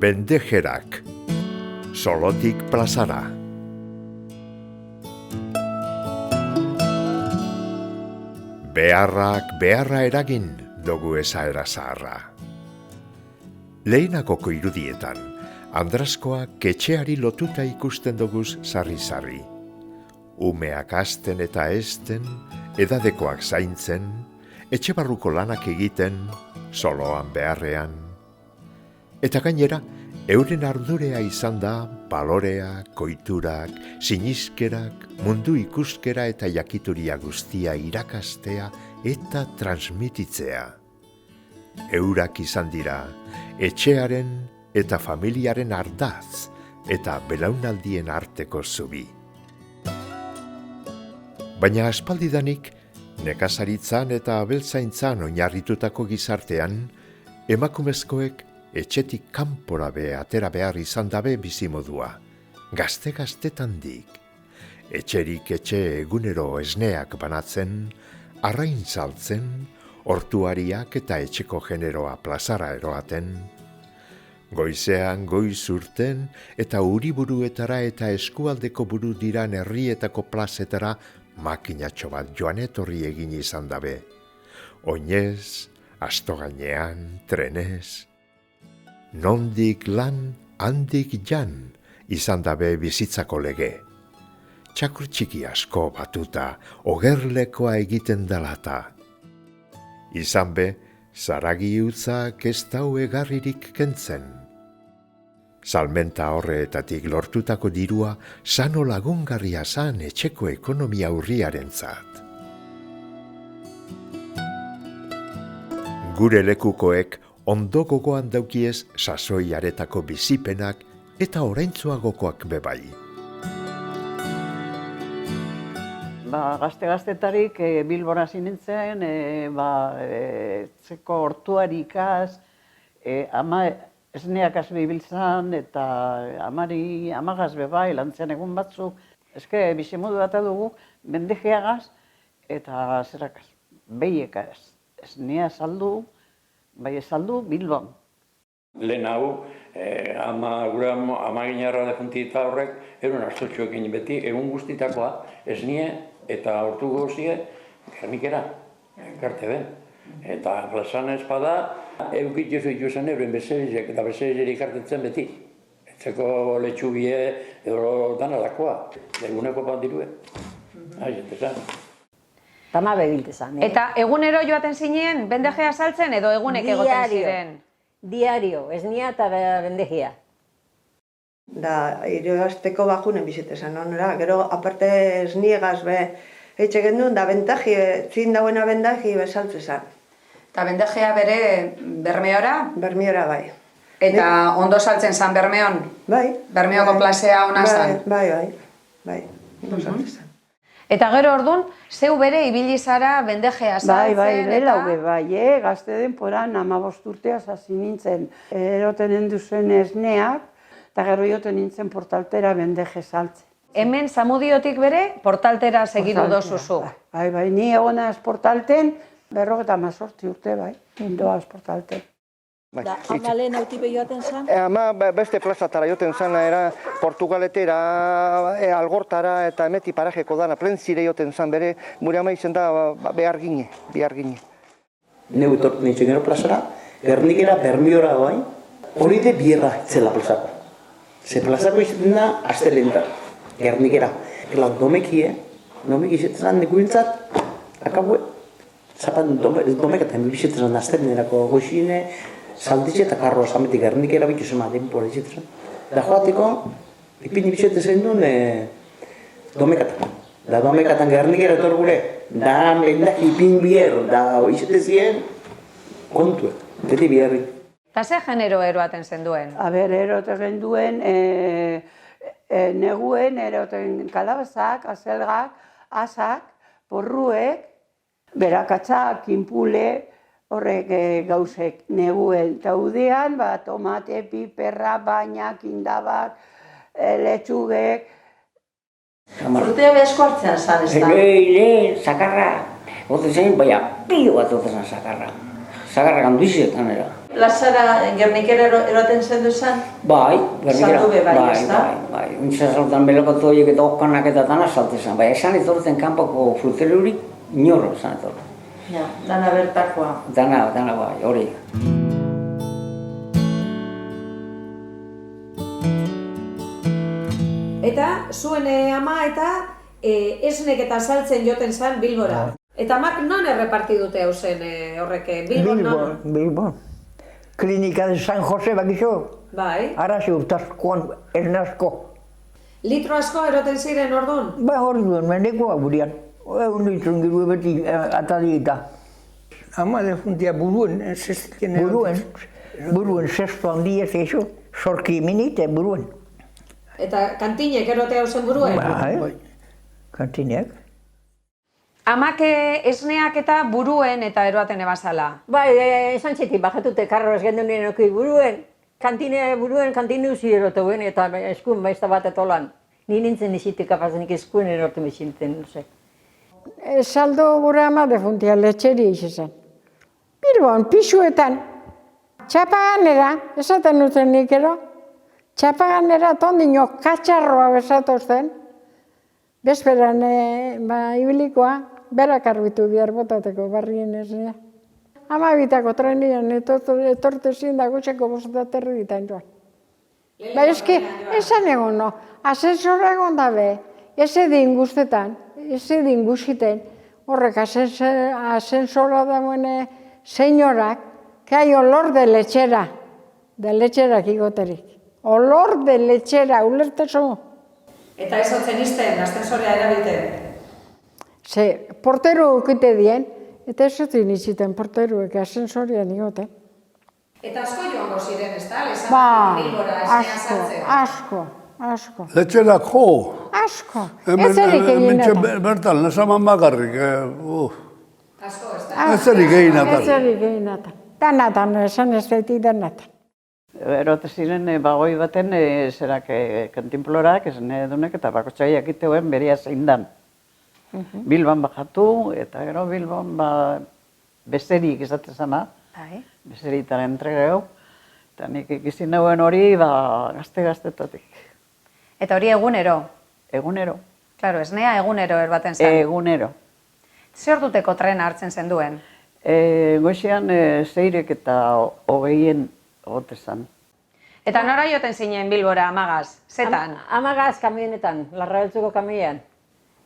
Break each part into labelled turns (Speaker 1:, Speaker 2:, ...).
Speaker 1: Bendejerak, Solotik plazara. Beharrak beharra eragin dugu esaera zaharra. Lehenakoko irudietan, Andraskoa ketxeari lotuta ikusten doguz sarri-sarri. Umeak hasten eta ezten, edadekoak zaintzen, etxe barruko lanak egiten, soloan beharrean. Eta gainera, euren ardurea izan da, balorea, koiturak, siniskerak, mundu ikuskera eta jakituria guztia irakastea eta transmititzea. Eurak izan dira, etxearen eta familiaren ardaz eta belaunaldien arteko zubi. Baina aspaldidanik, nekazaritzan eta abeltzaintzan oinarritutako gizartean, emakumezkoek etxetik kanpora atera behar izan dabe bizimodua, gazte-gaztetandik. Etxerik etxe egunero esneak banatzen, arrain saltzen, hortuariak eta etxeko generoa plazara eroaten, goizean goiz urten eta uriburuetara eta eskualdeko buru diran herrietako plazetara makinatxo bat joan etorri egin izan dabe. Oinez, asto gainean, trenez. Nondik lan, handik jan, izan dabe bizitzako lege. Txakur txiki asko batuta, ogerlekoa egiten dalata. Izan be, zaragi utzak ez dau egarririk kentzen. Salmenta horretatik lortutako dirua sano lagungarria zan etxeko ekonomia urriarentzat. Gure lekukoek ondo gogoan daukiez sasoiaretako bizipenak eta oraintzuagokoak bebai.
Speaker 2: Gazte-gaztetarik Bilbon hasi nintzen, etzeko hortuarikaz, ama esneakaz bibiltzan eta amagaz bebai lantzen egun batzuk. Eske bizimodu bat dugu bendejeagaz eta zerakaz, behiekaz. Esnea saldu, bai esaldu Bilbon.
Speaker 3: Lehen hau, gure amaginarra defuntita horrek, erun hartzotxoekin beti, egun guztitakoa, esnie eta hortu gozie, gernikera, garte den. Eta plazan espada, eukitzu ikusen euren bezerizek eta bezerizek ikartetzen beti. Etzeko letxubie edo danalakoa, eguneko bat dirue. Jentezan.
Speaker 4: Tama bebiltezan.
Speaker 5: Eta egunero joaten zinen, bendejea saltzen edo egunek egoten ziren?
Speaker 4: Diario, esnia eta bendejea.
Speaker 6: Da, irabazteko bajunen bizitezan, onera. Gero, aparte esniegaz be, eitxe gendun, da bentaji, zin dauena bentaji besaltzezan.
Speaker 7: Eta bendejea bere Bermeora?
Speaker 6: Bermeora bai.
Speaker 7: Eta ondo saltzen zan Bermeon?
Speaker 6: Bai.
Speaker 7: Bermeoko plazea ona zan?
Speaker 6: Bai, ondo saltzen.
Speaker 5: Eta gero orduan, zeu bere ibili zara bendejea saltzen?
Speaker 8: Bai, lauge bai, gazte denporan 15 urtea hasi nintzen. Eroten enduzen esneak, eta gero joten nintzen portaltera bendeje saltzen.
Speaker 5: Hemen Zamudiotik bere, portaltera segidu dozuzu?
Speaker 8: Bai, ni egonaz portalten, 58 urte bai, indoaz portalten.
Speaker 4: Da, ama lehen autipe joaten zan?
Speaker 9: Ama beste plazatara joten zan, Portugaletera, Algortara eta emeti parajeko dana, plentzire joten zan bere, gure ama izen da behar gine.
Speaker 10: Neu etorten nintzen gero plazara, Gernikera Bermiora bai, hori de bierra zela plazako. Ze plazako izaten da, astelen da, Gernikera. Domeki izaten zan nekuintzat, akabue, zapan domekatan bizitzen zan astelenerako goxine, salditxe eta karroa zametik Gernikera bitu zema denpora izaten zan. Da joateko, ipini bizitzen zen duen domekatan. Da domekatan Gernikera etor gure, da mendak ipin bier, da izaten ziren kontuek, beti biherri.
Speaker 5: Eta ze genero eroaten zen duen?
Speaker 8: Eroten genduen, neguen eroten kalabazak, azelgak, asak, porruek, berakatzak, kinpule, horrek gauzek neguen. Eta udean, tomate, piperra, bainak, indabak, letxugek.
Speaker 4: Urtea behazko hartzean zan, ez da?
Speaker 10: Sakarra, gote zen, baina pio bat gote zen sakarra.
Speaker 11: zagarrakan duizetan era.
Speaker 4: Plazara Gernikera eroten zendu zen?
Speaker 11: Bai, Gernikera.
Speaker 4: Saldu be bai, ezta?
Speaker 11: Bai. Untsa saltan belokatu horiek eta okkanak eta dana salte zen. Bai, esan etorten kanpoko fruterurik inorro esan etorten.
Speaker 4: Ja, dana bertakoa.
Speaker 11: Dana bai, hori.
Speaker 12: Eta zuen ama eta esnek eta saltzen joten zen Bilbora. Eta amak non erreparti dute hau zen horrek, Bilbon non?
Speaker 13: Bilbon. Klinika de San Jose bakizu.
Speaker 12: Bai.
Speaker 13: Arrazi urtazkoan ernazko.
Speaker 12: Litro asko eroten ziren orduan?
Speaker 13: Ba, orduan, mendekoa gurean. Egun ditzen gero beti atadieta.
Speaker 14: Ama defuntia buruen, zestiken eroten.
Speaker 13: Buruen, zestu handia zeizu, sorki minite buruen.
Speaker 12: Eta kantinek erote hau zen buruen?
Speaker 13: Bai, kantinek.
Speaker 5: Amak esneak eta buruen eta eroaten ebazala.
Speaker 4: Bai, esan txetik, bajatute karroaz gendu nien oki buruen. Kantine uzi erotuen eta eskuen baizta bat etolan. Ni nintzen izitik kapazenik eskuen erotu bizinten, no se.
Speaker 8: Saldo gure ama defuntia letxeri izan. Bilbon, pisuetan. Txapaganera, esaten duten nik ero. Txapaganera tondino katxarroa besatozten. Bezperan ibilikoa, berak arbitu bihar botateko barrien esnea. Amabitako trenian etorte zin da gutxeko bostaterri ditan joan. Ba eski, esan egon no, asensora egon dabe, ez edin guztetan, ez edin guztiten, horrek asensora dagoene senyorak, que hay olor de letxerak igoterik. Olor de letxera, ulertezu.
Speaker 12: Eta ez hotzen izten, astensorea erabiten?
Speaker 8: Ze, porteru ukite dien, eta ez hotin iziten porteruek asensorian igoten.
Speaker 12: Eta asko joango ziren, ez da?
Speaker 8: Ba,
Speaker 12: Bilbora, esnea sartzea.
Speaker 8: asko.
Speaker 15: Letxerak jo.
Speaker 8: Asko, ez erik egin natan.
Speaker 15: Bertan, nesaman bakarrik.
Speaker 12: Asko, ez da?
Speaker 15: Ez erik egin natan.
Speaker 8: Ez erik egin natan. Danatan, esan ez daitik danatan.
Speaker 2: Erote ziren bagoi baten zerak kantinplorak, esne dunek eta bakotxaiak iteuen beria zein dan. Bilban bajatu eta gero Bilban bezerik izaten zana, bezeritara entregeu, eta nik ikizin nauen hori gazte-gaztetatik.
Speaker 5: Eta hori egunero?
Speaker 2: Egunero.
Speaker 5: Claro, esnea egunero erbaten zen.
Speaker 2: Egunero.
Speaker 5: Zer orduteko trena hartzen zen duen?
Speaker 2: Goizean 6 eta 20 ote zan.
Speaker 5: Eta nora joten zinen Bilbora amagaz? Zetan?
Speaker 4: Amagaz kamionetan, Larrabeltzuko kamioan.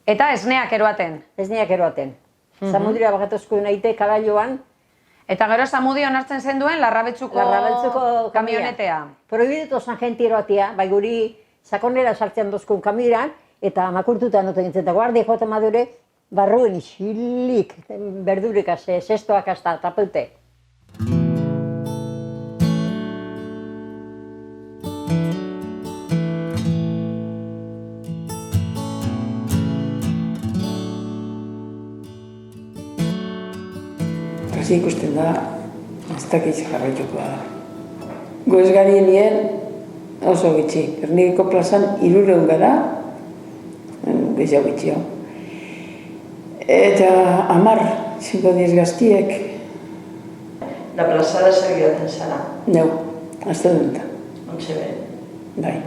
Speaker 5: Eta esneak eroaten?
Speaker 4: Esneak eroaten. Zamudira bakatuzko naite kabailoan.
Speaker 5: Eta gero Zamudion hartzen zen duen Larrabeltzuko kamionetea?
Speaker 4: Prohibitu zan jenti eroatia, bai guri sakonera sartzen dozkun kamioan, eta makurtutan noten gintzen, eta guardia joaten madure, barruen isilik, berdurik ase, zestoak hasta tapeute.
Speaker 14: Hasi ikusten da, ez dakitz jarraituko da. Goizgarien nien oso gitxi. Gernikeko plazan 300 gara, gehiago gitxio. Eta 10 50 gaztiek.
Speaker 4: Da plazara zer gioten zara?
Speaker 14: Neu, azte dut.
Speaker 4: Ontxe be?
Speaker 14: Bai.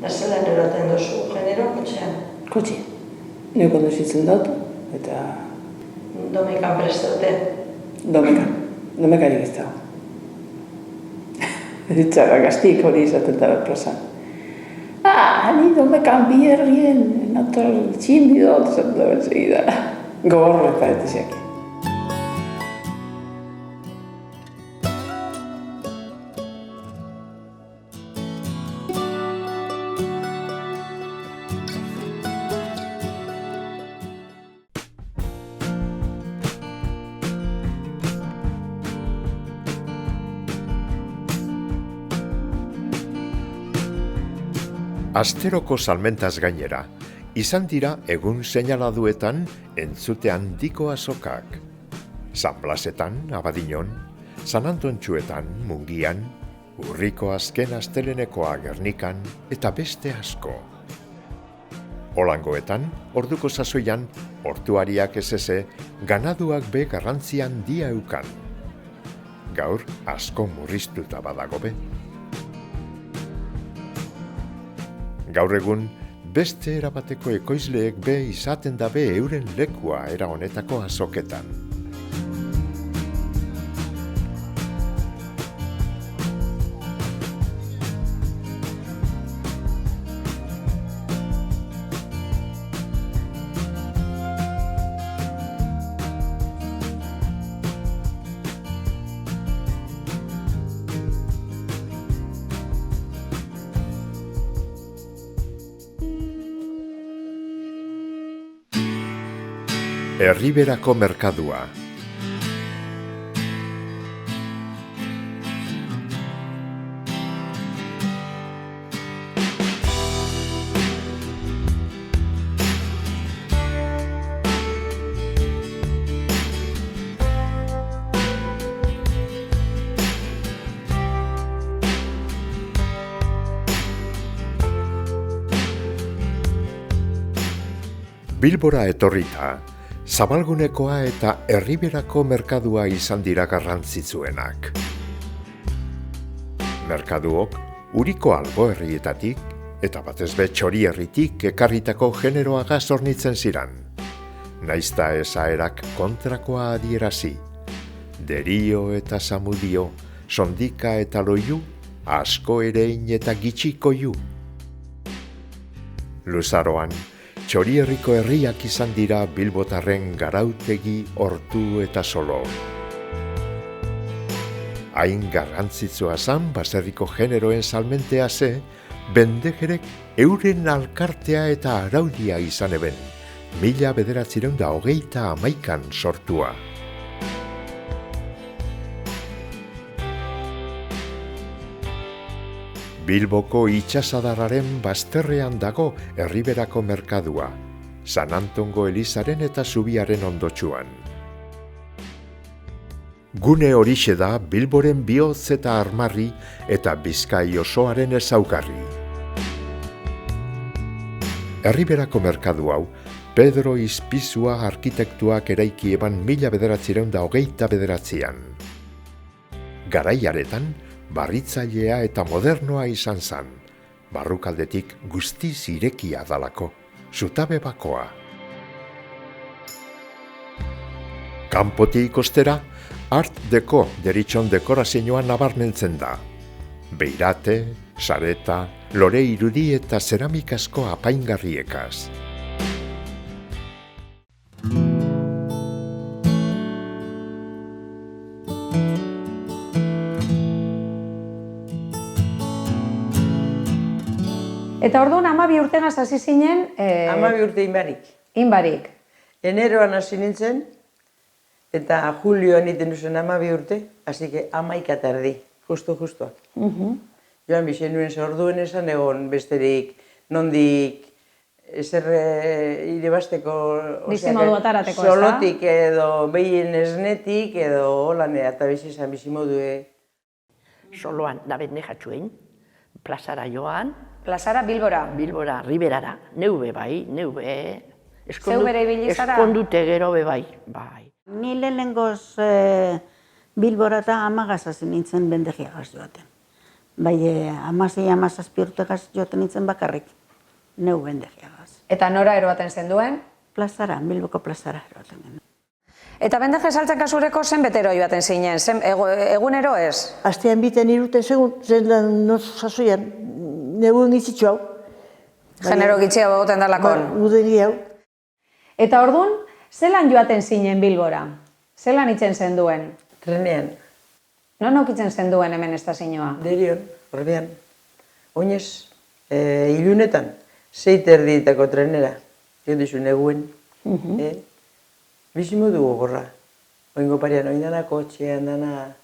Speaker 4: Da zelan eroten dozu genero, kotxean?
Speaker 14: Kotxe. Neu konduzitzen dut, eta...
Speaker 4: Domekan prestaute?
Speaker 14: Domekarik ez dago. Ditzara, gaztik hori izaten da plazan. Ni domekan bierrien, nator txindi dut, zaten da bensegida. Gogorrek pareteziak.
Speaker 1: Asteroko salmentaz gainera, izan dira egun seinaladuetan entzute handiko azokak. San Blasetan, Abadiñon, San Antontxuetan, Mungian, Urriko azken astelenekoa Gernikan eta beste asko. Olangoetan, orduko sasoian, hortuariak esese, ganaduak be garrantzian dia eukan. gaur asko murriztuta badago be. Gaur egun, beste erabateko ekoizleek be izaten dabe euren lekua era honetako azoketan. Erriberako merkadua. Bilbora etorrita, Zabalgunekoa eta Erriberako merkadua izan dira garrantzitsuenak. Merkaduok Uriko albo herrietatik eta batez be Txorierritik ekarritako generoagaz hornitzen ziran. Naizta esaerak kontrakoa adierazi. Derio eta Zamudio, Sondika eta Loiu, asko erein eta gitxikoiu. Luzaroan, Txorierriko herriak izan dira bilbotarren Garautegi, Ortu eta Solo. Hain garrantzitsua zan baserriko generoen salmentea ze, bendejerek euren alkartea eta araudia izan eben, 1929an sortua. Bilboko itxasadarraren bazterrean dago Erriberako merkadua, San Antongo Elizaren eta Zubiaren ondotsuan. Gune horixe da Bilboren bihotz eta armarri eta Bizkai osoaren ezaugarri. Erriberako merkadu hau, Pedro Izpizua arkitektuak eraiki eban 1929an. Garaiaretan, barritzailea eta modernoa izan zan, barrukaldetik guztiz irekia dalako, zutabe bakoa. Kanpotik ostera, Art Deco deritxon dekorazioa nabarmentzen da. Beirate, sareta, lore irudi eta zeramikasko apaingarriekaz.
Speaker 12: Eta orduan 12 urtegaz hasi zinen...
Speaker 16: 12 urte inbarik.
Speaker 12: Inbarik.
Speaker 16: Eneroan hasi nintzen, eta julioan iten duzen 12 urte, hasi que 11 eta erdi, justuak. Joan bizen nuen orduen esan egon besterik, nondik, ezer irebasteko...
Speaker 12: Bizimodu atarateko, ez da?
Speaker 16: Solotik edo behien esnetik edo holanea, eta bizizan bizimodue.
Speaker 17: Soloan, da bendejatxuen, plazara joan,
Speaker 12: Plazara Bilbora?
Speaker 17: Bilbora, Riberara, neube bai, neube.
Speaker 12: Zeu bere ibilizara?
Speaker 17: Eskondute gero be bai.
Speaker 18: Ni lehenengoz Bilbora eta amagaz nintzen bendegiagaz joaten. Bai, 16-17 urtegaz joaten nintzen bakarrik, neu bendegiagaz.
Speaker 12: Eta nora eroaten zenduen?
Speaker 18: Plazara, Bilboko plazara eroaten genuen.
Speaker 12: Eta bendege saltzen kasureko zen betero joaten zinen, egunero ez?
Speaker 19: Astean biten iruten segun, zendan nozazuian, neguen gizitxo hau.
Speaker 12: Genero gitxia begoten dalakon.
Speaker 19: Udegi hau.
Speaker 12: Eta orduan, zelan joaten zinen Bilbora? Zelan itzen zenduen?
Speaker 16: Trenean.
Speaker 12: Non okitzen zenduen hemen estazioa?
Speaker 16: Derion, horrean. Oinez, ilunetan, 6:30 trenera. Jondizu neguen. Bizimodu gogorra. Oingo parian, oindana kotxean dana,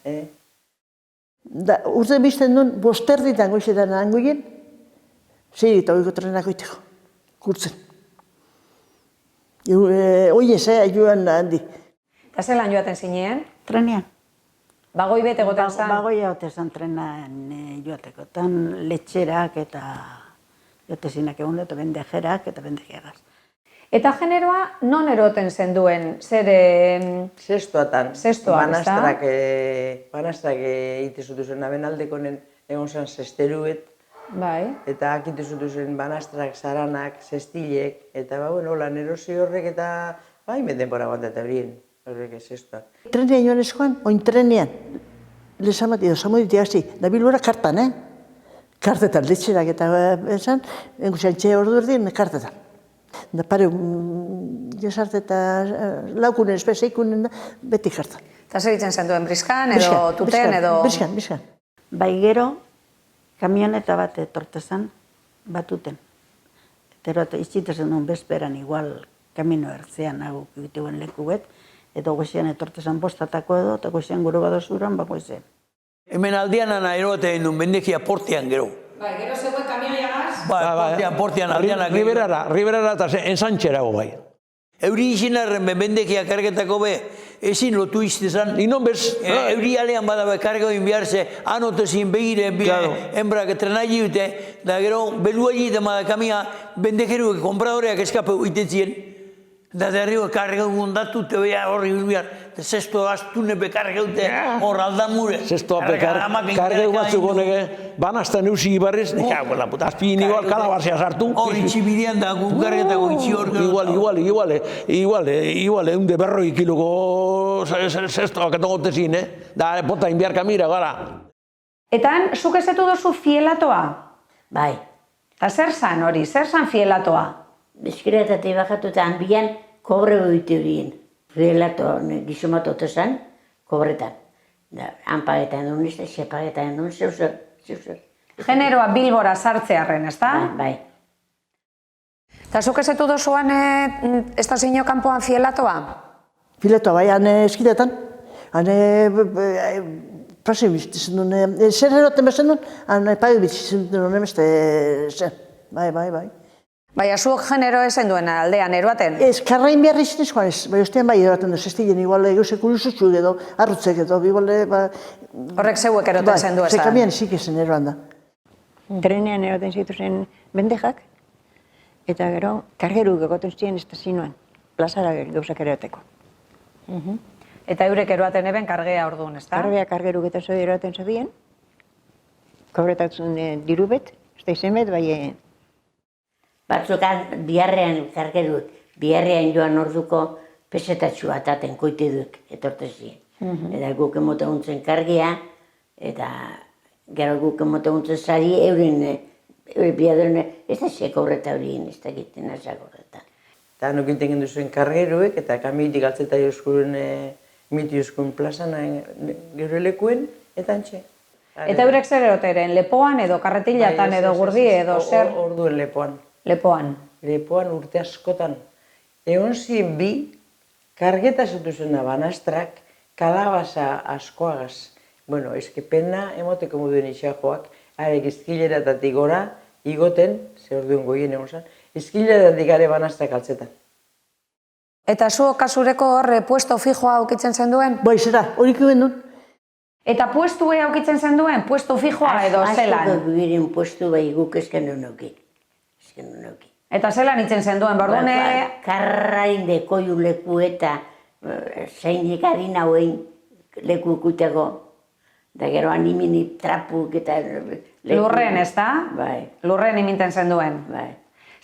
Speaker 19: Urte bizten duen, 5:30 goizetan angoien, 6:30 trenak oiteko, kurtzen. Oinez, joan handi.
Speaker 12: Eta zelan joaten zinen?
Speaker 18: Trenean.
Speaker 12: Bagoi bete goten zan?
Speaker 18: Bagoi haute zan trenan joateko. Tan letxerak eta jote zinak egun dut, bendejerak eta bendejeagaz.
Speaker 12: Eta generoa non eroten zenduen, zer...
Speaker 16: Zestoatan.
Speaker 12: Zestoan, ez da?
Speaker 16: Banastrak egite zutuzen abenaldekonen egon zen zesteruet.
Speaker 12: Bai.
Speaker 16: Eta akite zutuzen banastrak, zaranak, zestilek. Eta lan erosi horrek eta hemen denbora bat eta horien. Horrek zestoak.
Speaker 19: Trenean joan eskoan, oin trenean. Lezamati edo, samuditi hasi, da Bilbora kartan, Kartetan, letxerak eta esan, engusian txe ordu erdien, kartetan. Da pare, jesarte eta laukunen, espezeikunen, beti kartan.
Speaker 12: Eta zer egiten zenduen, briskan edo tuten edo...
Speaker 19: Briskan.
Speaker 18: Bai gero, kamioneta bat etortezan, batuten. Eta izitezen duen bezperan igual kamino ertzean hau egiteuen leku bet, eta goizean etortezan bostatako edo, eta goizean gure badozuran, goizean.
Speaker 13: Hemen aldean ana erote duen bendekia portean gero.
Speaker 12: Bai, gero zegoen kamioiagaz?
Speaker 13: Portean aldeanak.
Speaker 20: Riberara eta ensantxerago bai.
Speaker 13: Euri izinarren bendekia kargetako ezin lotu iztezan.
Speaker 20: Inon bez?
Speaker 13: Euri alean badabe kargoin biharze, anotezin begire, enbrak trenai dute, da gero belua egiten kamia bendekeruek konpradoreak eskape uitetzien. Da derrigo kargeun datu te bea horri bilbiar, zesto astune bekargeute hor aldamure.
Speaker 20: Zesto kargeu batzuk honege, banastan eusi ibarrez, azpien igual kalabarzea sartu.
Speaker 13: Hor itxibidean da gukargetako itxi hor.
Speaker 20: Igual, eunde berroi kiloko zestoak eto gotezin, da pota inbiar kamira gara.
Speaker 12: Etan, zuk ezetu dozu fielatoa?
Speaker 21: Bai.
Speaker 12: Eta zer zan hori, zer zan fielatoa?
Speaker 21: Bizkiretatik bajatutan bian kobre boite horien. Fielato gizumatote zen, kobretan. Han pagetan duen izte, xe pagetan duen, zeuzer.
Speaker 12: Generoa Bilbora sartzearren, ez da?
Speaker 21: Bai.
Speaker 12: Eta zuk ezetu dozuan estazio kanpoan fielatoa?
Speaker 19: Fielatoa bai, han eskidetan. Han plazio biztizen duen, zer eroten bezen duen, han paio biztizen duen emeste zen. Bai.
Speaker 12: Baina zuok genero ezen duen aldean eroaten?
Speaker 19: Ez, karrain behar izan joan ez, bai ostean bai eroaten duz, ez diren igual eusek urusutxu edo, arrutzek edo,
Speaker 12: horrek zeuek eroten zen du esan?
Speaker 19: Zekamian zik ezen eroan da.
Speaker 4: Trenean eroten zituzen bendejak, eta gero kargeruk egoten ziren estazioan, plazara gauzak eroteko.
Speaker 12: Eta eurek eroaten eben kargea orduan, ez da?
Speaker 4: Kargeruk eta zoi eroten zodien, kobretatzen dirubet, ez da izen bet, bai...
Speaker 21: Batzukan biharrean kargeruk, biharrean joan orduko pesetatxua ataten koite duk etortezien. Eta guk emote huntzen kargia, eta gero guk emote huntzen zari euren biaderen, ez da xe kobreta horien, ez da egiten azak horretan.
Speaker 16: Eta nukinten genduzuen kargeruek, eta kamitik altzeta jozkuren miti jozkuen plazan gero lekuen, eta antxe.
Speaker 12: Eta eurek zer eroteren, lepoan edo karretilatan edo gurdi edo zer?
Speaker 16: Orduen lepoan.
Speaker 12: Lepoan?
Speaker 16: Lepoan urte askotan. Egon ziren bi, kargeta zutuzena banastrak, kalabaza askoagaz. Bueno, eske pena emoteko moduen itxajoak, arek izkileratatik gora, igoten, ze orduen goien egon zen, izkileratatik gare banastrak altzetan.
Speaker 12: Eta zuok kasureko horre puesto fijoa aukitzen zen duen?
Speaker 19: Bai, zera, horik egin duen.
Speaker 12: Eta puestue aukitzen zen duen, puesto fijoa edo zelan?
Speaker 21: Asko biren puestu bai guk esken duen auki.
Speaker 12: Eta zelan itzen zen duen, bordune?
Speaker 21: Karrain dekoiu leku eta zeinik harina hoein leku ikuteko. Da gero animini trapuk eta...
Speaker 12: Lurren, ez da?
Speaker 21: Bai.
Speaker 12: Lurren iminten zen duen?
Speaker 21: Bai.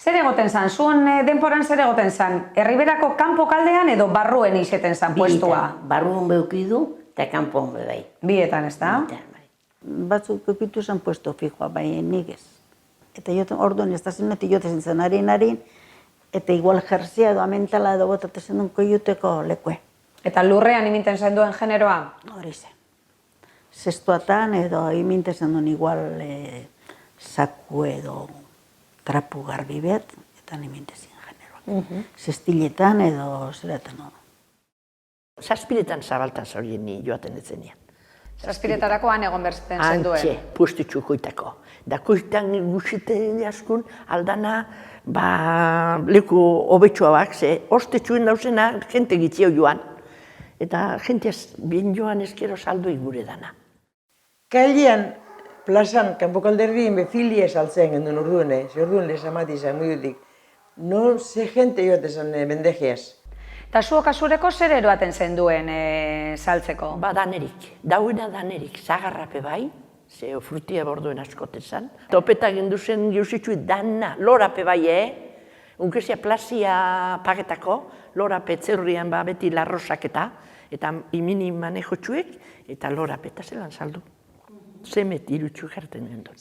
Speaker 12: Zer egoten zan, zuen denporan zer egoten zan? Herriberako kanpo kaldean edo barruen izeten zan puestua?
Speaker 21: Barruen beukidu eta kanpoan bai.
Speaker 12: Bietan, ez da?
Speaker 18: Batzuk eukitu zen puesto fijoa, bai nik ez. Eta orduan ez da zineti jote zintzen harin, eta igual jerzia edo amentala edo botatzen duen koiuteko lekue.
Speaker 12: Eta lurrean iminten zen duen generoa?
Speaker 18: Hori zen. Zestuatan edo iminten zen duen igual saku edo trapu garbi bet, eta iminten zen generoa. Zestiletan edo zeratan hori.
Speaker 17: Zazpiretan zabaltan zaurien ni joaten etzenian.
Speaker 12: Zazpiretarako han egon berzen zen duen?
Speaker 17: Antxe, puestutxu koitako. Da koitan guztite askun aldana leku hobetsua bak, ze ostetxuen dauzena jente gitzio joan. Eta jente bien joan ezkero saldo igure dana.
Speaker 16: Kailean, plazan, kanpokalderrien befilia saltzen genduen orduen, ze orduen lesamati izan mudutik. No ze gente joate zen bendejeaz.
Speaker 3: Eta zuok kasureko zer eroaten zen duen saltzeko?
Speaker 17: Ba, danerik. Dauena danerik. Zagarrape bai, ze frutia borduen askote zan. Topeta gendu zen jauzitxu dana, lorape bai, Unkezia plazia pagetako, lorape zerrian ba beti larrosaketa, eta imini manejotxuek, eta lorape eta zelan saldu. Zemet irutxu jarten gendu.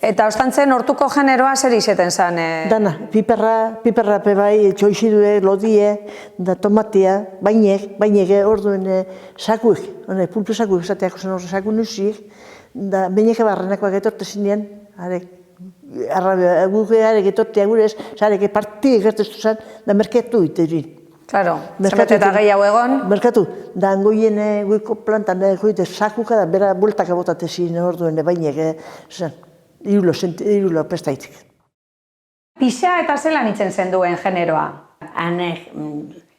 Speaker 3: Eta ostantzen hortuko generoa zer izeten zen?
Speaker 19: Dana, piperra bai, txoixidue, lodie, da tomatia, bainek orduen sakuik, pulpu sakuik esateako zen horre saku nusiik, da bainek barrenakoak etorte zinean, guke arek etortea gurez, zarek parti egertestu zen, da merketu iterin.
Speaker 3: Claro, zenbat eta gehiago egon?
Speaker 19: Merkatu, da angoien goiko plantan goite sakuka da bera bultaka botate ziren orduen bainek, irulo prestaitzik.
Speaker 3: Pixa eta zelan itzen zen duen generoa?
Speaker 21: Hane,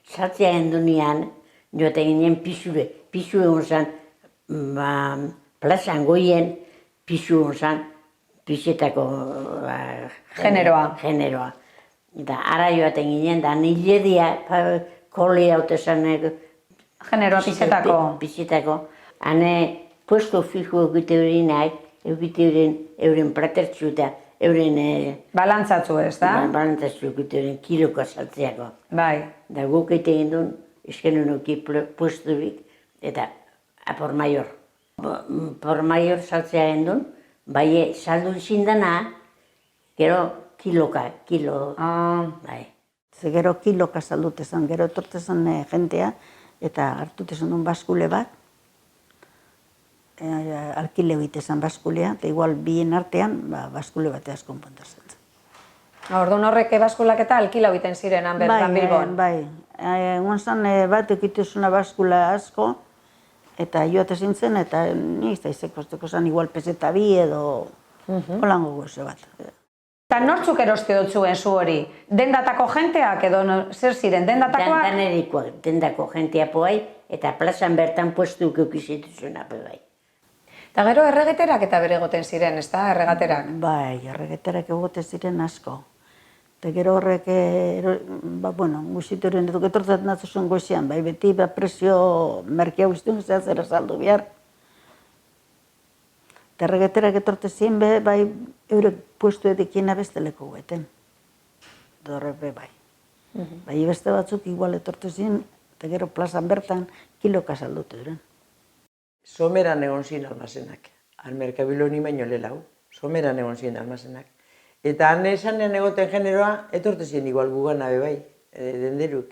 Speaker 21: sartzea gendunean, joate ginen pisure egon zen, plazan goien pisu egon zen, pixetako generoa. Eta ara joaten ginen, da nileria koli haute zen.
Speaker 3: Generoa
Speaker 21: pixetako. Hane, puesto fijo egite horinak, egite euren pratertzu eta euren...
Speaker 3: Balantzatzu ez, da?
Speaker 21: Balantzatzu egite euren kiloko saltzeako.
Speaker 3: Bai.
Speaker 21: Da guk egiten duen, esken honuki puesturik, eta por mayor. Por mayor saltzea gendun, bai, saldu zindana, gero kilo. Bai.
Speaker 18: Ze gero kiloka saldute zen, gero etorte zen jentea, eta hartute zen duen baskule bat, alkile egite zen baskulea, eta igual bien artean, baskule bateaz konpontatzen.
Speaker 3: Orduan horrek baskulak eta alkila egiten ziren bertan Bilbon.
Speaker 18: Bai, egon zen bat ekituzuna baskula asko, eta joate zintzen, eta niz da izekosteko zen igual peseta bi edo holango gozo bat.
Speaker 3: Eta nortzuk eroste dut zuen zu hori? Dendatako jenteak edo zer ziren, dendatakoak?
Speaker 21: Danerikoak, dendako jentea poai, eta plazan bertan puestuk eukizitu bai.
Speaker 3: Eta gero erregeterak eta bere egoten ziren, ez da, erregaterak?
Speaker 18: Bai, erregeterak egoten ziren asko. Eta gero horrek, guztituren edo getortzat natzuzun goizian, bai beti presio merkea guztun zera saldu behar. Eta erregeterak etorte ziren, bai eurek puestu edikina besteleko gueten. Eta horrek bai. Bai beste batzuk igual etorte ziren, eta gero plazan bertan kiloka saldute duren.
Speaker 16: Someran egon ziren almazenak. Merkabiloni baino lelau. Someran egon ziren almazenak. Eta han esanean egoten generoa, etorte ziren igual gugana bai, denderuk.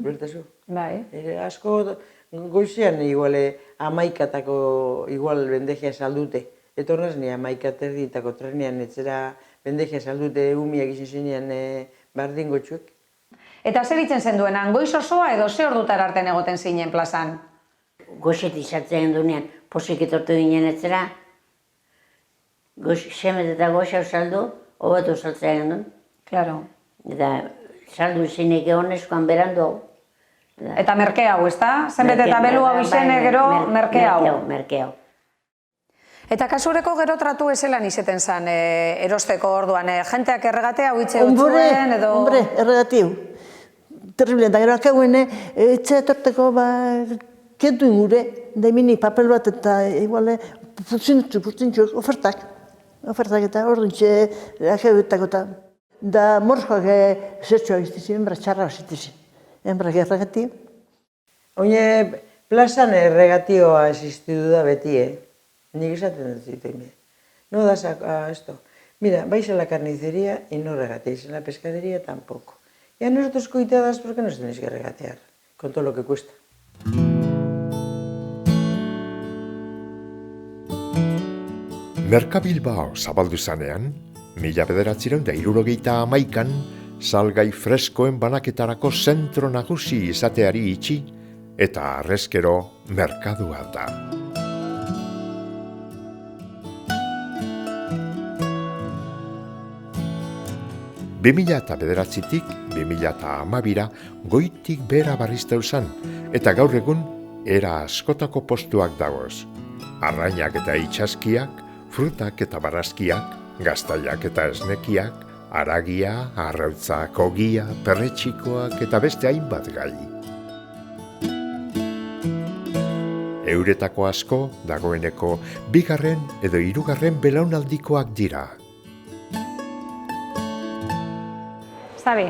Speaker 16: Bertazu?
Speaker 3: Bai.
Speaker 16: Asko goizean igual amaikatako igual bendejea saldute. Etornaz ni amaikaterditako trenean etzera bendejea saldute umiak izin zinean bardin gotxuek.
Speaker 3: Eta zer itzen zen duenan, goiz osoa edo ze ordutar artean egoten zinen plazan?
Speaker 21: Goizet izartzen duenean, posik etortu ginen etzera, semet eta goizau saldu, hobatu saltzea gendun.
Speaker 3: Claro.
Speaker 21: Eta saldu izinek egoneskoan berandu hau.
Speaker 3: Eta merke hau, ez da? Zenbet eta belu hau izene gero merke hau.
Speaker 21: Merke hau.
Speaker 3: Eta kasureko gero tratu ezelan izeten zen erosteko orduan, jenteak erregatea hau itxe utzuen edo...
Speaker 19: Hombre, erregatiu. Terrible, eta gero akauen etxe etorteko kentu ingure, da mini papel bat eta igual putzintxuek, ofertak eta orduntxe akeuetako eta da morskoak zertxoak iztizien, enbra txarra iztizien, enbra erregatio.
Speaker 16: Oine, plazan erregatioa existidu da beti, nik esaten dut zituen. No das a esto. Mira, vais a la carnicería y no regateéis, en la pescadería tampoco. Y a nosotros coitadas, ¿por qué nos tenéis que regatear? Con todo lo que cuesta.
Speaker 1: Merkabilbao zabaldu zanean, 1971an, salgai freskoen banaketarako zentro nagusi izateari itxi, eta arrezkero merkadua da. Eta 2012-2012 goitik bera barrizteu zan, eta gaur egun era askotako postuak dagoz. Arrainak eta itxaskiak, frutak eta barazkiak, gaztaiak eta esnekiak, Aragia, arrautzak, ogia, perretxikoak eta beste hainbat gai. Euretako asko, dagoeneko, 2. edo 3. belaunaldikoak dira.
Speaker 3: Zabi,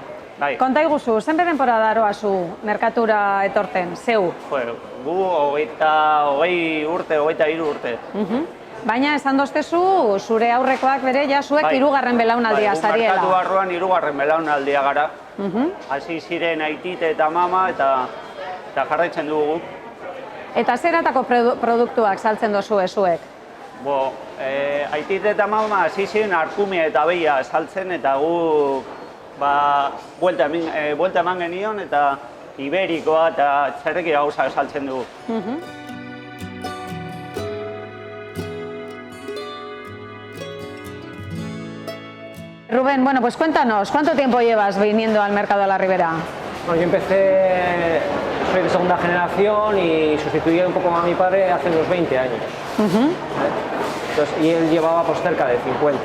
Speaker 3: konta iguzu, zenbe denpora daroazu merkatura etorten, zeu?
Speaker 7: Gu 23 urte.
Speaker 3: Baina esan doztezu, zure aurrekoak bere jasuek 3. belaunaldia zariela.
Speaker 7: Merkatu barruan 3. belaunaldia gara. Hasi ziren aitite eta mama eta jarraitzen dugu.
Speaker 3: Eta zeratako produktuak saltzen dozu ezuek?
Speaker 7: Aitite eta mama hasi ziren arkumia eta behia saltzen eta gu buelta eman genion eta iberikoa eta txerreki gauza saltzen dugu.
Speaker 3: Rubén, bueno, pues cuéntanos, ¿cuánto tiempo llevas viniendo al mercado de la Ribera?
Speaker 22: Bueno, yo soy de segunda generación y sustituí un poco a mi padre hace unos 20 años. Entonces, y él llevaba pues cerca de 50.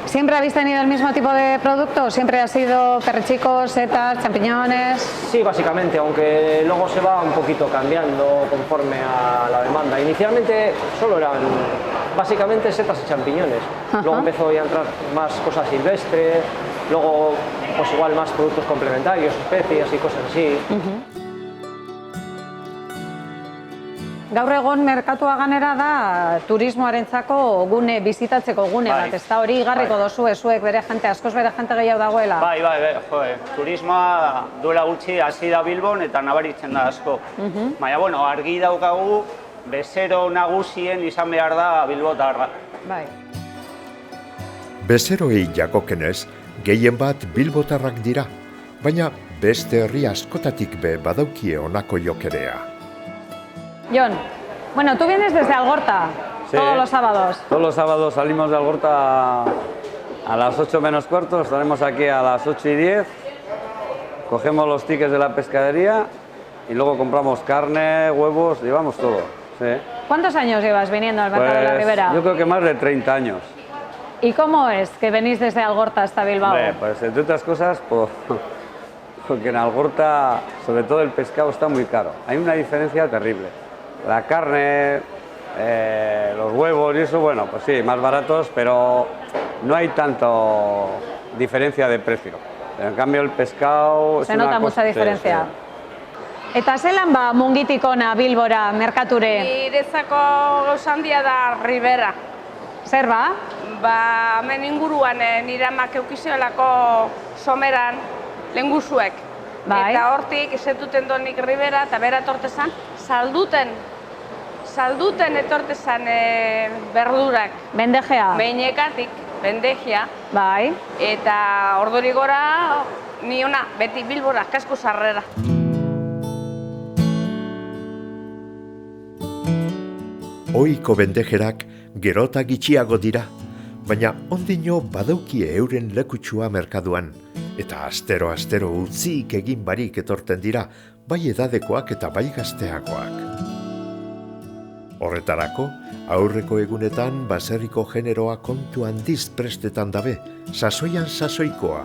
Speaker 3: ¿Siempre habéis tenido el mismo tipo de producto? ¿Siempre ha sido perrechicos, setas, champiñones?
Speaker 22: Sí, básicamente, aunque luego se va un poquito cambiando conforme a la demanda. Inicialmente solo eran básicamente setas y champiñones. Luego empezó a entrar más cosas silvestres, luego pues igual más productos complementarios, especias y cosas así.
Speaker 3: Gaur egon merkatua ganera da turismoarentzako gune, bizitatzeko gune bat, ez da hori igarriko dozu ezuek bere jente, askoz bere jente gehiago dagoela?
Speaker 7: Bai, turismoa duela gutxi hasi da Bilbon eta nabaritzen da asko. Baina, argi daukagu, bezero nagusien izan behar da bilbotarra.
Speaker 3: Bai.
Speaker 1: Bezeroei jakokenez, gehien bat bilbotarrak dira, baina beste herri askotatik be badaukie honako jokerea.
Speaker 3: Jon, bueno, tú vienes desde Algorta, todos los sábados.
Speaker 23: Todos los sábados salimos de Algorta a las 8 menos cuarto, estaremos aquí a las 8:10, cogemos los tickets de la pescadería y luego compramos carne, huevos, llevamos todo. Sí.
Speaker 3: ¿Cuántos años llevas viniendo al mercado de la Ribera?
Speaker 23: Yo creo que más de 30 años.
Speaker 3: ¿Y cómo es que venís desde Algorta hasta Bilbao?
Speaker 23: Pues entre otras cosas, porque en Algorta, sobre todo el pescado está muy caro. Hay una diferencia terrible. La carne, los huevos y eso, bueno, pues sí, más baratos, pero no hay tanto diferencia de precio. En cambio el pescado...
Speaker 3: Se nota mucha diferencia. Eta zelan mungitik ona Bilbora merkature?
Speaker 24: Niretzako gauza handia da Ribera.
Speaker 3: Zer ba?
Speaker 24: Hemen inguruan nire amak eukizioelako someran lenguzuek. Eta hortik ezetuten donik Ribera eta bera etortezan salduten etortezan berdurak.
Speaker 3: Bendejea?
Speaker 24: Beinekatik, bendejea.
Speaker 3: Bai.
Speaker 24: Eta orduri gora, ni ona, beti Bilbora, kasku sarrera.
Speaker 1: Ohiko bendejerak gerota gitxiago dira, baina ondino badaukie euren lekutsua merkaduan, eta astero utzik egin barik etorten dira, bai edadekoak eta bai gazteagoak. Horretarako, aurreko egunetan baserriko generoa kontu handiz prestetan dabe, sasoian sasoikoa.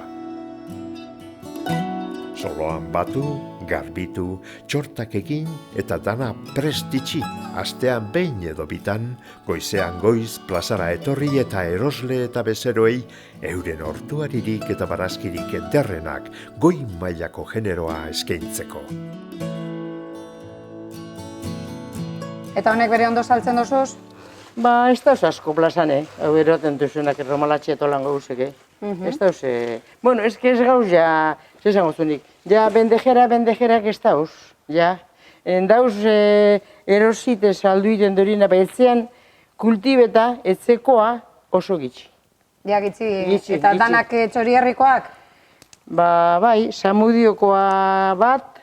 Speaker 1: Soloan batu, garbitu, txortak egin eta dana prestitxi, astean behin edo bitan, goizean goiz plazara etorri eta erosle eta bezeroei euren ortuaririk eta barazkirik ederrenak goi mailako generoa eskaintzeko.
Speaker 3: Eta honek bere ondo saltzen dozuz?
Speaker 16: Ez dauz asko plazan, hau eroten duzunak erromalatxe etolan gauzeke. Ez dauz, bueno, ez gauz ja, zezan goztunik, ja bendejerak ez dauz, ja. Dauz erosite salduiten dorina, etzean kultibeta, etzekoa oso gitxi.
Speaker 3: Ja, gitxi. Eta danak txorierrikoak?
Speaker 16: Bai, samudiokoa bat,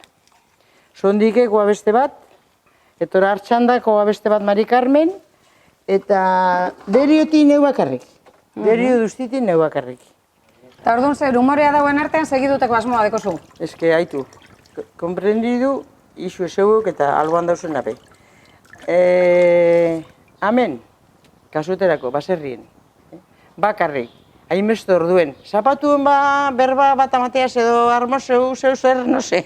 Speaker 16: sondikekoa beste bat, etora hartxandakoa beste bat Mari Carmen, eta derioti neu bakarrik. Derio duztiti neu bakarrik.
Speaker 3: Eta orduan zer, humorea dauen artean segiduteko asmoa dekozu?
Speaker 16: Ez que haitu, komprendidu, isu ezeuk eta alboan dauzen nabe. Hemen, kasuterako, baserrien, bakarrik, hainbeste orduen. Zapatuen berba bat amateaz edo armozeu, zer, no se.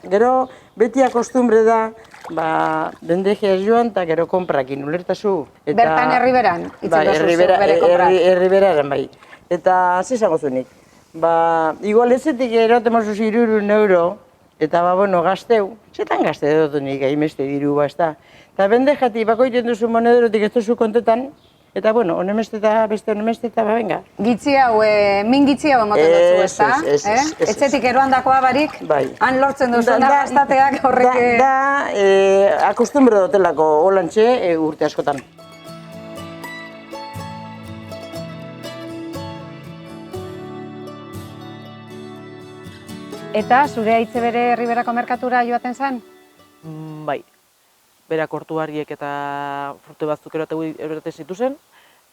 Speaker 16: Gero, beti akostumbre da, bendejeaz joan eta gero konprakin, ulertazu.
Speaker 3: Bertan herriberan, itzen dozu bere konprak.
Speaker 16: Herriberaren bai. Eta, zezago zunik. Igual ezetik eroten mozuz 300 euro, eta gazteu, zetan gazte dut nik hainbeste diru ezta. Eta bendejati bakoiten duzu monederotik ez duzu kontetan, eta honemeste eta beste honemeste eta venga.
Speaker 3: Gitzi hau, min gitzi hau emoten dutzu, ezta? Etxetik eroandakoa barik, han lortzen duzu gaztateak horrek...
Speaker 16: Da, akostumbre dutelako holantxe urte askotan.
Speaker 3: Eta zure aitze bere Herriberako merkatura joaten zen?
Speaker 6: Bai, berak hortuariek eta frutu batzuk eroten zituzen,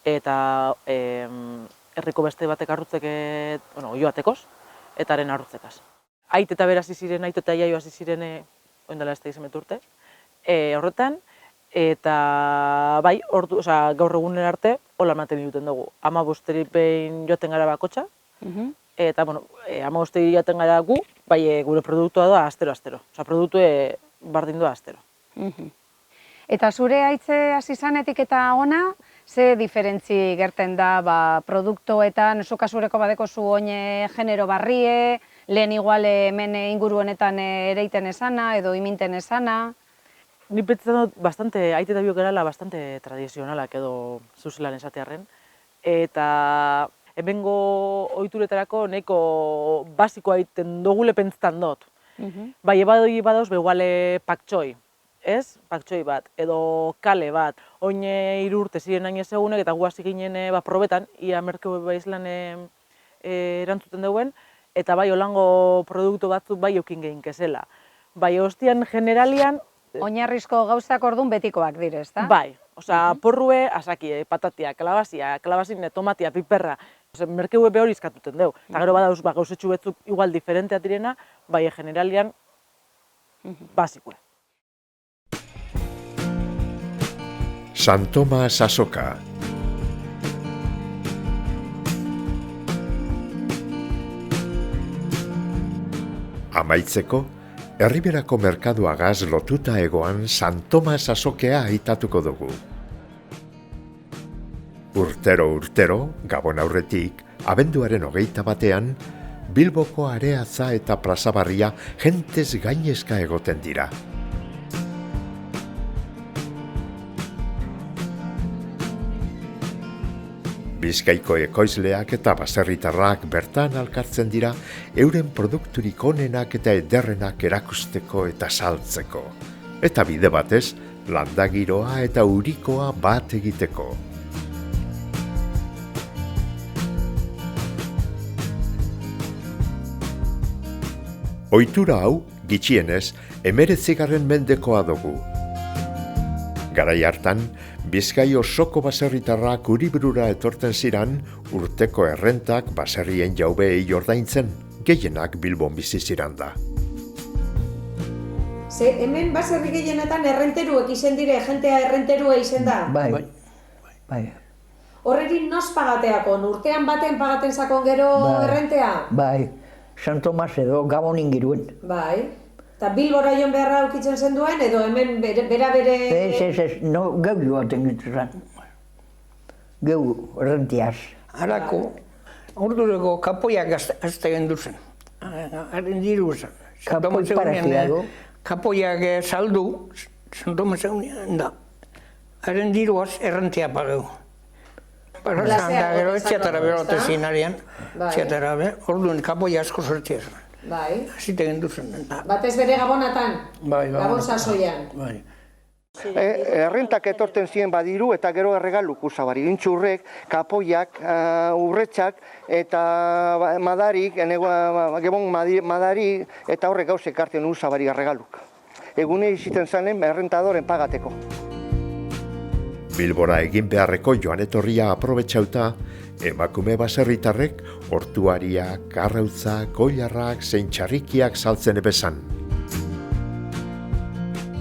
Speaker 6: eta herriko beste batek arrutzeke, joatekoz, eta haren arrutzekaz. Ait eta bera hasi ziren, ait eta jaio hasi ziren, oindela ez da izan urte, horretan, eta bai, gaur egunen arte, hola mantendu duten dugu. 15 behin joaten gara bakotxa, eta, 15 joaten gara gu, bai, gure produktua doa astero-astero. Produktu bardin doa astero.
Speaker 3: Eta zure aitze hasi zanetik eta ona, ze diferentzi gerten da produktuetan, zuka zureko badeko zu oine genero barrie, lehen igual hemen inguru honetan ereiten esana edo iminten esana?
Speaker 6: Ni pentsatzen dut bastante, aite eta biok gerala bastante tradizionalak edo zuzelan esatearren. Eta hemengo ohituretarako nahiko basikoa egiten dugule pentsan dut. Bai, ebadoi badoz, beguale paktxoi, ez? Paktxoi bat, edo kale bat, oine 3 urte ziren hain ezegunek, eta guazik ginen probetan, ia merkeu baizlan erantzuten duen, eta bai, holango produktu batzuk bai eukin gehin kezela. Bai, hostian generalian...
Speaker 3: Oinarrizko gauzak orduan betikoak dire, ezta?
Speaker 6: Bai, porrue, asakie, patatia, kalabazine, tomatia, piperra, merkeue behor izkatuten dugu. Eta gero badauz gauzetxu betzuk igual diferentea direna, bai, generalian, basikue.
Speaker 1: San Tomas Azoka. Amaitzeko, Herriberako merkaduagaz lotuta egoan San Tomas Azokea aitatuko dugu. Urtero, Gabon aurretik, abenduaren 21ean, Bilboko Areatza eta Plazabarria jentez gainezka egoten dira. Bizkaiko ekoizleak eta baserritarrak bertan alkartzen dira euren produkturik onenak eta ederrenak erakusteko eta saltzeko. Eta bide batez, landagiroa eta urikoa bat egiteko. Ohitura hau, gitxienez, 19. mendekoa dugu. Garai hartan, Bizkai osoko baserritarrak Uribrura etorten ziran, urteko errentak baserrien jaubeei ordaintzen, gehienak Bilbon bizi ziran da.
Speaker 12: Ze hemen baserri gehienetan errenteruek izen dire, jentea errenterua izen da?
Speaker 9: Bai.
Speaker 12: Horrekin noz pagateakon, urtean baten pagaten zakon gero errentea?
Speaker 9: Bai, San Tomas edo Gabon ingiruen.
Speaker 12: Bai. Eta Bilbora joan beharra aukitzen zen duen, edo hemen bere...
Speaker 9: Ez, geu joaten gintzen. Geu errentiaz.
Speaker 10: Harako, ordureko kapoiak azte genduzen. Haren diru zen.
Speaker 9: Kapoi paraziago.
Speaker 10: Kapoiak saldu, Santoma zeunean da. Haren diruaz errentia pageu. Parazan da gero, etxeatara berote zinarian. Etxeatara orduan kapoia asko sortia zen.
Speaker 12: Bai.
Speaker 10: Zite genduzen.
Speaker 12: Batez bere Gabonatan?
Speaker 10: Bai.
Speaker 12: Gabon sasoian?
Speaker 10: Bai.
Speaker 11: Errentak etorten ziren badiru eta gero erregaluk usabari. Intxurrek, kapoiak, urretxak eta madarik, gebon madari eta horrek gauzek hartzen usabari erregaluk. Egune iziten zanen errentadoren pagateko.
Speaker 1: Bilbora egin beharreko joan etorria aprobetxauta, emakume baserritarrek hortuariak, arrautzak, goilarrak, zein txarrikiak saltzen ebezan.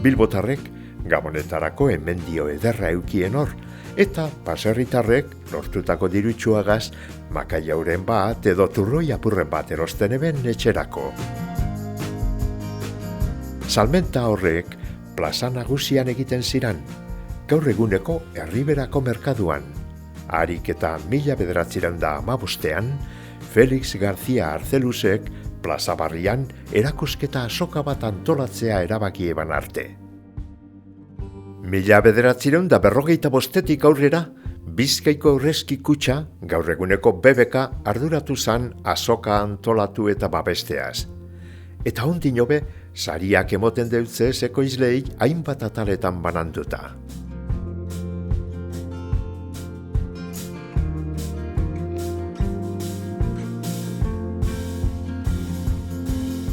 Speaker 1: Bilbotarrek Gabonetarako hemendio ederra eukien hor, eta baserritarrek lortutako dirutsuagaz makailauren bat edo turroi apurren bat erosten eben etxerako. Salmenta horrek plaza nagusian egiten ziran, gaur eguneko Erriberako merkaduan. Harik eta 1915ean, Felix García Arzelusek plaza barrian erakusketa azoka bat antolatzea erabaki eban arte. 1945etik aurrera, Bizkaiko Aurrezki Kutxa, gaur eguneko BBK arduratu zan azoka antolatu eta babesteaz. Eta ondin hobe, sariak emoten deutze ekoizleik hainbat ataletan bananduta.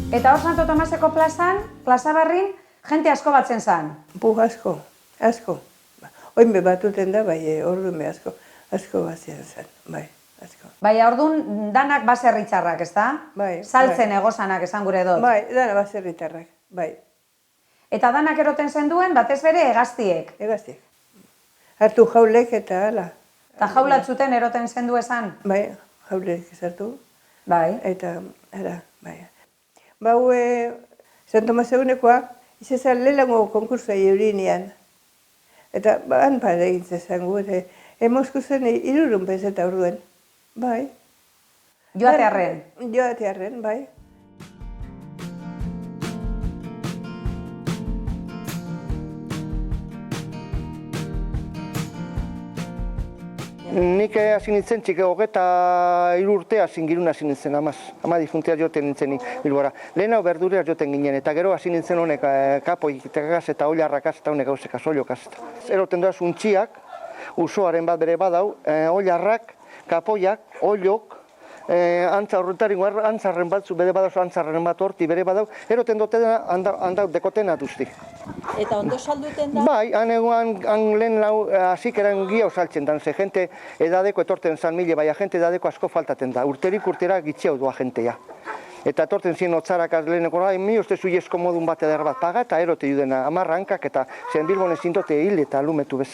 Speaker 3: Eta hor Santo Tomaseko plazan, plaza barrin, jente asko batzen zan.
Speaker 14: Asko. Oin be batuten da, bai, orduan be asko batzen zen, bai, asko.
Speaker 3: Bai, orduan danak baserritarrak, ez da?
Speaker 14: Bai.
Speaker 3: Saltzen egozanak esan gure dut.
Speaker 14: Bai, danak baserritarrak, bai.
Speaker 3: Eta danak eroten zenduen, batez bere hegaztiek.
Speaker 14: Hegaztiek. Hartu jaulek eta hala.
Speaker 3: Eta jaulatzuten eroten zendu esan?
Speaker 14: Bai, jaulek ezartu.
Speaker 3: Bai.
Speaker 14: Eta, hala, bai. Bau, San Tomas egunekoa, izan lehenengo konkursua eurinean. Eta, han pare egin zezan gure. Mosku zen 300 peseta orduen. Bai.
Speaker 3: Joatearren?
Speaker 14: Joatearren, bai.
Speaker 11: Nik hasi nintzen txike 23 urte hasi girun hasi nintzen, ama difuntea joten nintzen Bilbora. Lehena berdurea joten ginen, eta gero hasi nintzen honek kapoitekaz eta oilarrakaz eta honek gauzekaz, oiokaz. Eroten doaz untxiak, usoaren bat bere badau, oilarrak, kapoiak, oiok, antza horretarin, antzarren batzu bere badau, antzarren bat horti bere badau, eroten dote dena handau dekotena duzti.
Speaker 2: Eta ondo salduten da?
Speaker 11: Bai, han lehen hasik eran gia saltzen dan, ze jente edadeko etorten zan mile, bai, jente edadeko asko faltaten da, urterik urtera gitxeu doa jentea. Eta etorten ziren otzarak leheneko, mi uste zuiesko modun bat eder bat paga, eta erote judena, 10 hankak, eta zen Bilbon ezintote hil eta lumetu bez.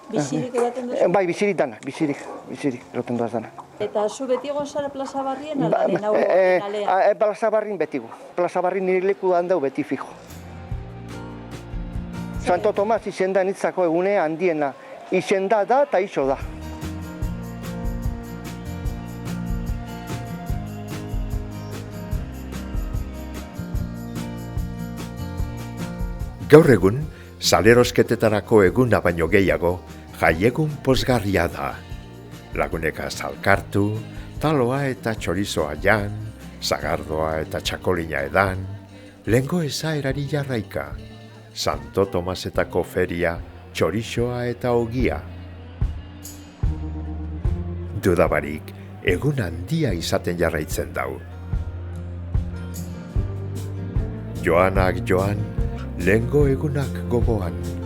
Speaker 2: Bizirik edaten duzu?
Speaker 11: Bai, bizirik dana, bizirik eroten duaz dana.
Speaker 2: Eta zu beti gonzara plaza barrien, ala lehenago alea?
Speaker 11: Plaza barrin betigu, plaza barrin nire leku handau beti fijo. Santo Tomas izenda nitzako egune handiena, izenda da eta iso da.
Speaker 1: Gaur egun, salerosketetarako eguna baino gehiago, jaiegun pozgarria da. Laguneka zalkartu, taloa eta txorizoa jan, zagardoa eta txakolina edan, lehengo ezaerari jarraika, Santo Tomasetako feria, txorizoa eta ogia. Dudabarik, egun handia izaten jarraitzen dau. Joanak joan, lehengo egunak gogoan.